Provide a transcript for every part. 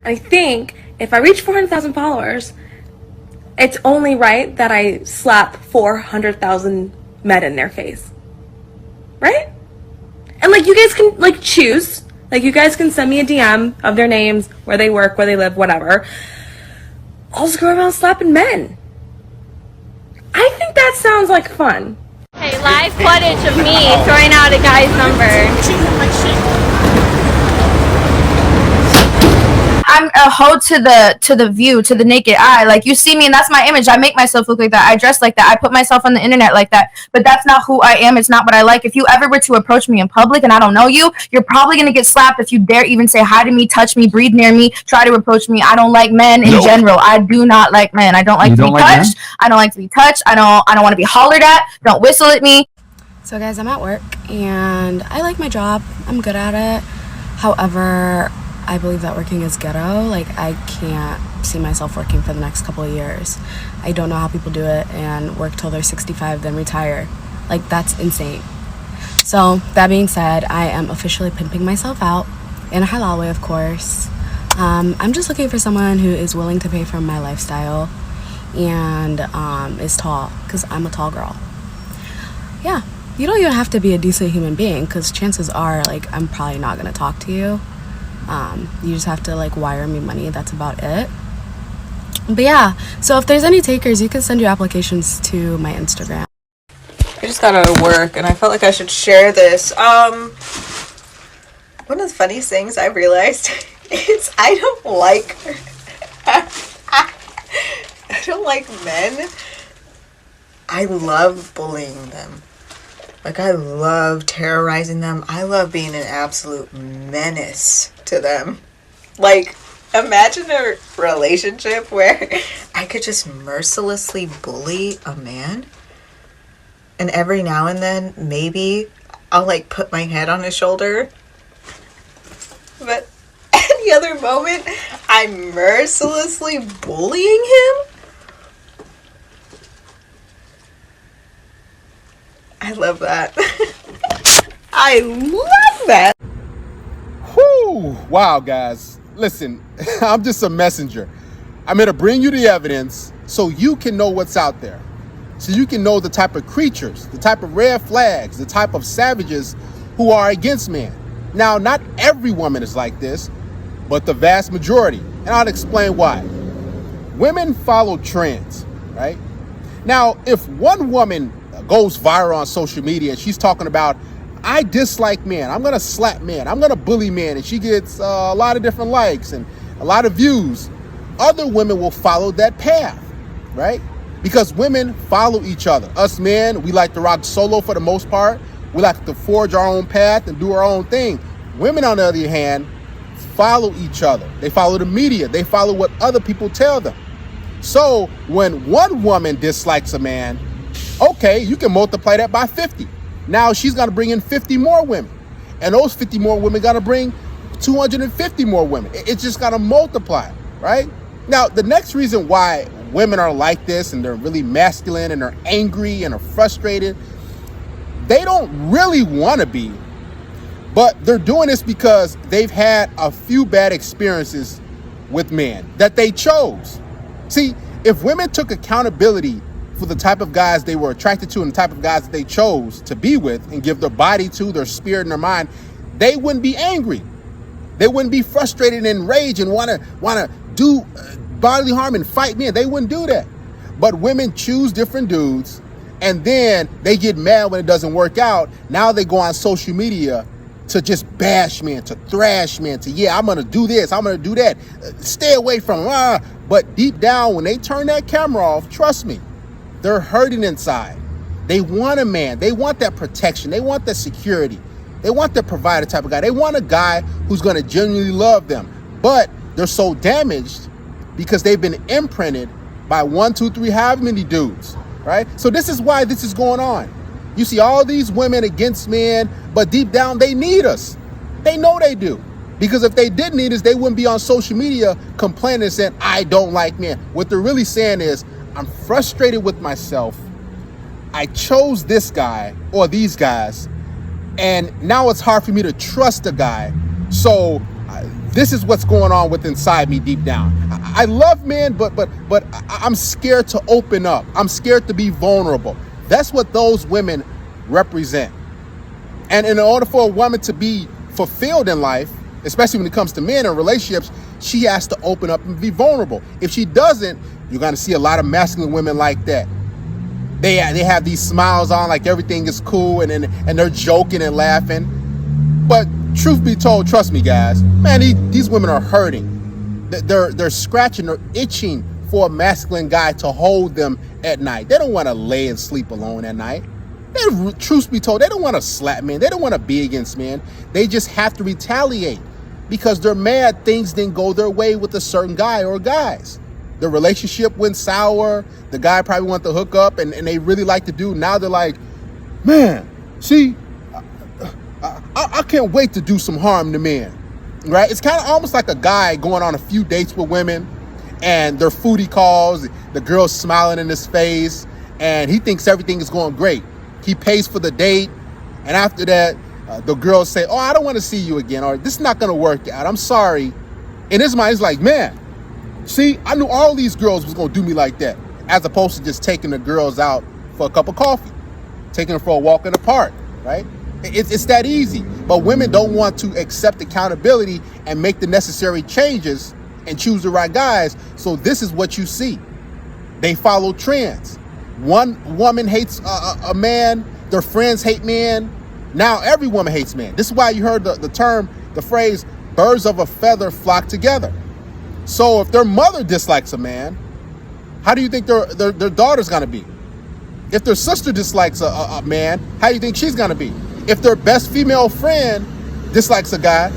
I think if I reach 400,000 followers, it's only right that I slap 400,000 men in their face. Right? And like, you guys can like choose. Like, you guys can send me a DM of their names, where they work, where they live, whatever. I'll just go around slapping men. I think that sounds like fun. Hey, live footage of me throwing out a guy's number. I'm a hoe to the view, to the naked eye. Like, you see me and that's my image. I make myself look like that. I dress like that. I put myself on the internet like that. But that's not who I am. It's not what I like. If you ever were to approach me in public and I don't know you, you're probably going to get slapped if you dare even say hi to me, touch me, breathe near me, try to approach me. I don't like men in general. I do not like men. I don't like to be touched. I don't like to be touched. I don't want to be hollered at. Don't whistle at me. So guys, I'm at work and I like my job. I'm good at it. However, I believe that working is ghetto. Like, I can't see myself working for the next couple of years. I don't know how people do it and work till they're 65, then retire. Like, that's insane. So, that being said, I am officially pimping myself out in a halal way, of course. I'm just looking for someone who is willing to pay for my lifestyle and is tall, because I'm a tall girl. Yeah, you don't even have to be a decent human being, because chances are, like, I'm probably not going to talk to you. You just have to like wire me money. That's about it. But yeah, so if there's any takers, you can send your applications to my Instagram. I just got out of work and I felt like I should share this. One of the funniest things I realized is I don't like men. I love bullying them. Like, I love terrorizing them. I love being an absolute menace to them. Like, imagine a relationship where I could just mercilessly bully a man. And every now and then, maybe I'll, like, put my head on his shoulder. But any other moment, I'm mercilessly bullying him. I love that. I love that. Whew. Wow, guys. Listen, I'm just a messenger. I'm here to bring you the evidence so you can know what's out there. So you can know the type of creatures, the type of red flags, the type of savages who are against men. Now, not every woman is like this, but the vast majority. And I'll explain why. Women follow trends, right? Now, if one woman goes viral on social media and she's talking about, I dislike men, I'm gonna slap men, I'm gonna bully men, and she gets a lot of different likes and a lot of views, other women will follow that path, right? Because women follow each other. Us men, we like to rock solo for the most part. We like to forge our own path and do our own thing. Women, on the other hand, follow each other. They follow the media. They follow what other people tell them. So when one woman dislikes a man, okay, you can multiply that by 50. Now she's got to bring in 50 more women. And those 50 more women got to bring 250 more women. It's just got to multiply, right? Now, the next reason why women are like this and they're really masculine and they're angry and are frustrated, they don't really want to be, but they're doing this because they've had a few bad experiences with men that they chose. See, if women took accountability for the type of guys they were attracted to and the type of guys that they chose to be with and give their body to, their spirit and their mind, they wouldn't be angry. They wouldn't be frustrated and enraged and want to do bodily harm and fight men. They wouldn't do that. But women choose different dudes and then they get mad when it doesn't work out. Now they go on social media to just bash men, to thrash men, to, yeah, I'm going to do this, I'm going to do that. Stay away from them. But deep down, when they turn that camera off, trust me, they're hurting inside. They want a man. They want that protection. They want that security. They want that provider type of guy. They want a guy who's going to genuinely love them. But they're so damaged because they've been imprinted by 1, 2, 3, however many dudes, right? So this is why this is going on. You see all these women against men, but deep down they need us. They know they do. Because if they didn't need us, they wouldn't be on social media complaining and saying, I don't like men. What they're really saying is, I'm frustrated with myself. I chose this guy or these guys, and now it's hard for me to trust a guy. So this is what's going on with inside me deep down. I love men, but I'm scared to open up. I'm scared to be vulnerable. That's what those women represent. And in order for a woman to be fulfilled in life, especially when it comes to men and relationships, she has to open up and be vulnerable. If she doesn't, you're going to see a lot of masculine women like that. They have these smiles on like everything is cool and they're joking and laughing. But truth be told, trust me guys, man, these women are hurting. They're scratching, they're itching for a masculine guy to hold them at night. They don't want to lay and sleep alone at night. Truth be told, they don't want to slap men. They don't want to be against men. They just have to retaliate because they're mad things didn't go their way with a certain guy or guys. The relationship went sour. The guy probably wanted to hook up and they really like the dude. Now they're like, man, see, I can't wait to do some harm to men, right? It's kind of almost like a guy going on a few dates with women and their foodie calls, the girl's smiling in his face and he thinks everything is going great. He pays for the date, and after that, the girls say, oh, I don't want to see you again, or this is not going to work out. I'm sorry. In his mind, he's like, man, see, I knew all these girls was going to do me like that, as opposed to just taking the girls out for a cup of coffee, taking them for a walk in the park, right? It's that easy. But women don't want to accept accountability and make the necessary changes and choose the right guys. So this is what you see. They follow trends. One woman hates a man, their friends hate men. Now every woman hates men. This is why you heard the phrase, birds of a feather flock together. So if their mother dislikes a man, how do you think their daughter's gonna be? If their sister dislikes a man, how do you think she's gonna be? If their best female friend dislikes a guy,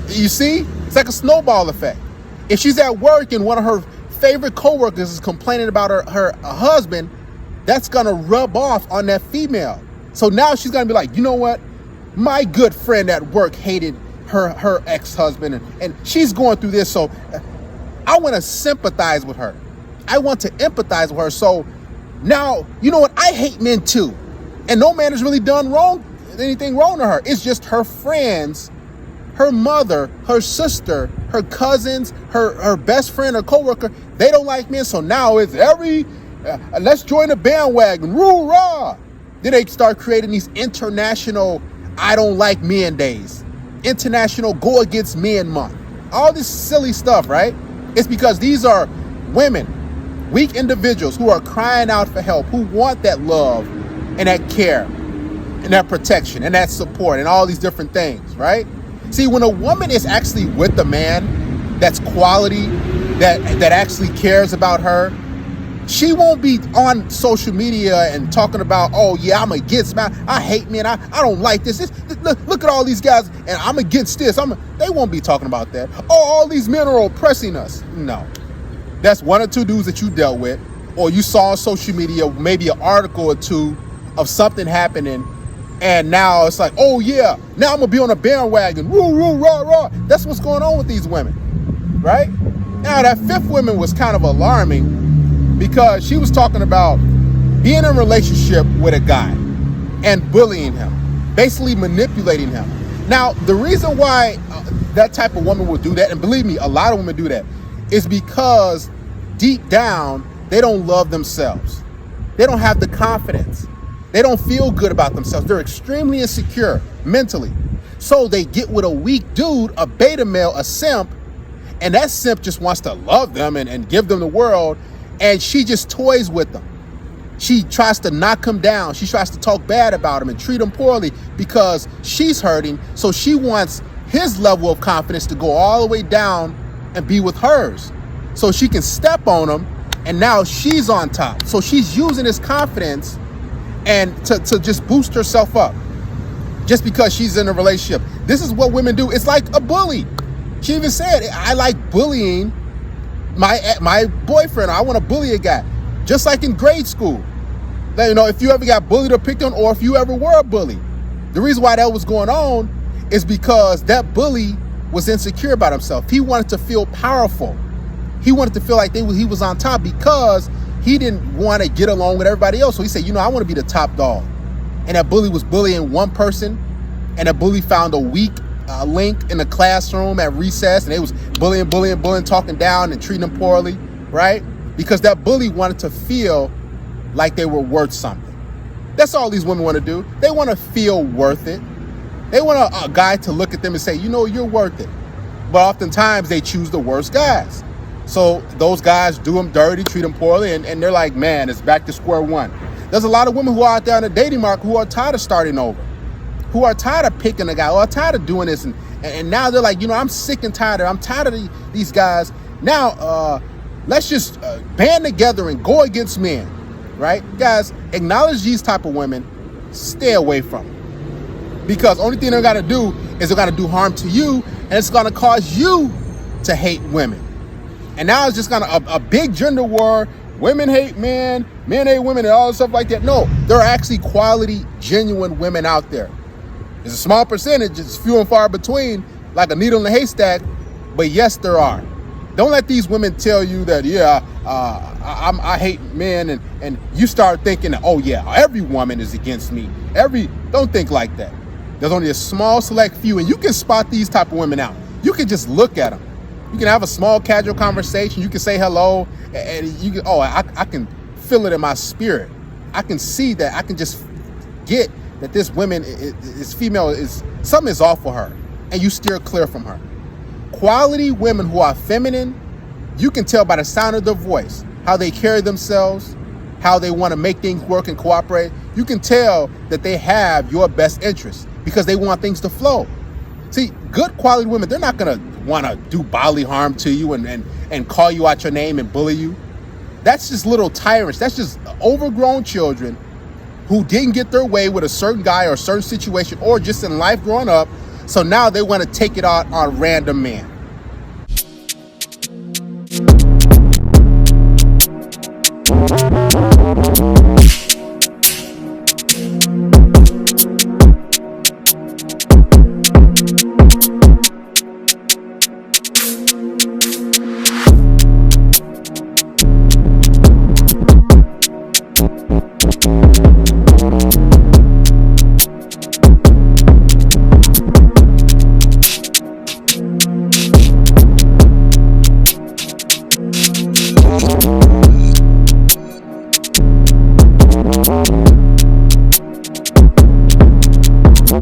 you see, it's like a snowball effect. If she's at work and one of her favorite coworkers is complaining about her husband, that's gonna rub off on that female. So now she's gonna be like, you know what? My good friend at work hated her ex-husband and she's going through this, so I want to sympathize with her. I want to empathize with her. So now, you know what? I hate men too. And no man has really done anything wrong to her. It's just her friends, her mother, her sister, her cousins, her best friend or coworker, they don't like men. So now it's let's join the bandwagon, roo-rah. Then they start creating these international I don't like men days, international go against men month, all this silly stuff, right? It's because these are women, weak individuals who are crying out for help, who want that love and that care and that protection and that support and all these different things, right? See, when a woman is actually with a man that's quality, that actually cares about her, she won't be on social media and talking about, oh yeah, I'm against man, I hate men, I don't like this. Look at all these guys and I'm against this. They won't be talking about that. Oh, all these men are oppressing us. No. That's one or two dudes that you dealt with, or you saw on social media, maybe an article or two of something happening, and now it's like, oh yeah, now I'm gonna be on a bandwagon. Woo, woo, rah, rah. That's what's going on with these women, right? Now that fifth woman was kind of alarming because she was talking about being in a relationship with a guy and bullying him, basically manipulating him. Now, the reason why that type of woman will do that, and believe me, a lot of women do that, is because deep down, they don't love themselves. They don't have the confidence. They don't feel good about themselves. They're extremely insecure mentally. So they get with a weak dude, a beta male, a simp, and that simp just wants to love them and give them the world, and she just toys with them. She tries to knock him down. She tries to talk bad about him and treat him poorly because she's hurting, so she wants his level of confidence to go all the way down and be with hers, so she can step on him, and now she's on top. So she's using his confidence and to just boost herself up just because she's in a relationship. This is what women do. It's like a bully. She even said, I like bullying my boyfriend. I want to bully a guy, just like in grade school. You know, if you ever got bullied or picked on, or if you ever were a bully, the reason why that was going on is because that bully was insecure about himself. He wanted to feel powerful. He wanted to feel like he was on top because he didn't want to get along with everybody else. So he said, you know, I want to be the top dog. And that bully was bullying one person, and that bully found a weak link in the classroom at recess, and they was bullying, talking down and treating them poorly, right? Because that bully wanted to feel like they were worth something. That's all these women want to do. They want to feel worth it. They want a guy to look at them and say, you know, you're worth it. But oftentimes they choose the worst guys. So those guys do them dirty, treat them poorly, and they're like, man, it's back to square one. There's a lot of women who are out there in the dating market who are tired of starting over, who are tired of picking a guy, who are tired of doing this. And now they're like, you know, I'm sick and tired. I'm tired of these guys. Now, let's just band together and go against men, right? Guys, acknowledge these type of women. Stay away from them. Because only thing they're going to do is they're going to do harm to you, and it's going to cause you to hate women. And now it's just going to a big gender war. Women hate men, men hate women, and all this stuff like that. No, there are actually quality, genuine women out there. It's a small percentage. It's few and far between, like a needle in a haystack. But yes, there are. Don't let these women tell you that, I hate men, and you start thinking, oh yeah, every woman is against me. Don't think like that. There's only a small select few, and you can spot these type of women out. You can just look at them. You can have a small casual conversation. You can say hello, and you can, I can feel it in my spirit. I can see that. I can just get that this woman is female, something is off with her, and you steer clear from her. Quality women who are feminine, you can tell by the sound of their voice, how they carry themselves, how they want to make things work and cooperate. You can tell that they have your best interest because they want things to flow. See, good quality women, they're not going to want to do bodily harm to you and call you out your name and bully you. That's just little tyrants. That's just overgrown children who didn't get their way with a certain guy or a certain situation or just in life growing up. So now they want to take it out on random men.